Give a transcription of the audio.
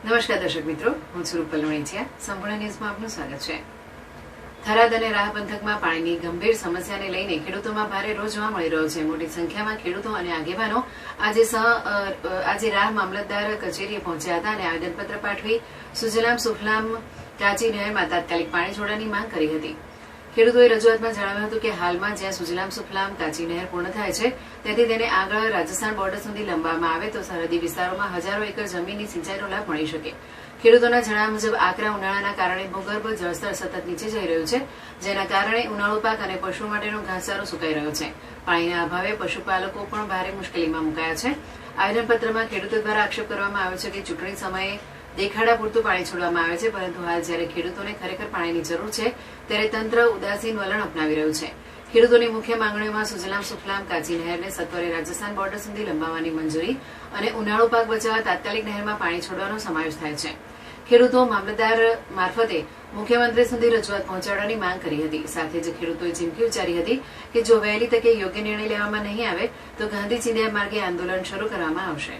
નમસ્કાર દર્શક મિત્રો, હું છું રૂપલ વણિચિયા. સંપૂર્ણ ન્યૂઝમાં આપનું સ્વાગત છે. થરાદ અને રાહ પંથકમાં પાણીની ગંભીર સમસ્યાને લઈને ખેડૂતોમાં ભારે રોષ જોવા મળી રહ્યો છે. મોટી સંખ્યામાં ખેડૂતો અને આગેવાનો આજે રાહ મામલતદાર કચેરીએ પહોંચ્યા હતા અને આવેદનપત્ર પાઠવી સુજલામ સુફલામ કાચી નહેરમાં તાત્કાલિક પાણી છોડવાની માંગ કરી હતી. ખેડૂતોએ રજૂઆતમાં જણાવ્યું હતું કે હાલમાં જ્યાં સુજલામ સુફલામ કાચી નહેર પૂર્ણ થાય છે ત્યાંથી તેને આગળ રાજસ્થાન બોર્ડર સુધી લંબાવવામાં આવે તો સરહદી વિસ્તારોમાં હજારો એકર જમીનની સિંચાઈનો લાભ મળી શકે. ખેડૂતોના જણાવ્યા મુજબ આકરા ઉનાળાના કારણે ભૂગર્ભ જળસ્તર સતત નીચે જઈ રહ્યું છે, જેના કારણે ઉનાળુ પાક અને પશુ માટેનો ઘાસચારો સુકાઈ રહ્યો છે. પાણીના અભાવે પશુપાલકો પણ ભારે મુશ્કેલીમાં મુકાયા છે. આવેદનપત્રમાં ખેડૂતો દ્વારા આક્ષેપ કરવામાં આવ્યો છે કે ચૂંટણી સમયે દેખાડા પૂરતું પાણી છોડવામાં આવે છે, પરંતુ હાલ જ્યારે ખેડૂતોને ખરેખર પાણીની જરૂર છે ત્યારે તંત્ર ઉદાસીન વલણ અપનાવી રહ્યું છે. ખેડૂતોની મુખ્ય માંગણીઓમાં સુજલામ સુફલામ કાચી નહેરને સત્વરે રાજસ્થાન બોર્ડર સુધી લંબાવવાની મંજૂરી અને ઉનાળુ પાક બચાવવા તાત્કાલિક નહેરમાં પાણી છોડવાનો સમાવેશ થાય છે. ખેડૂતો મામલતદાર મારફતે મુખ્યમંત્રી સુધી રજૂઆત પહોંચાડવાની માંગ કરી હતી. સાથે જ ખેડૂતોએ ચીમકી ઉચ્ચારી હતી કે જો વહેલી તકે યોગ્ય નિર્ણય લેવામાં નહીં આવે તો ગાંધી ચિંધ્યા માર્ગે આંદોલન શરૂ કરવામાં આવશે.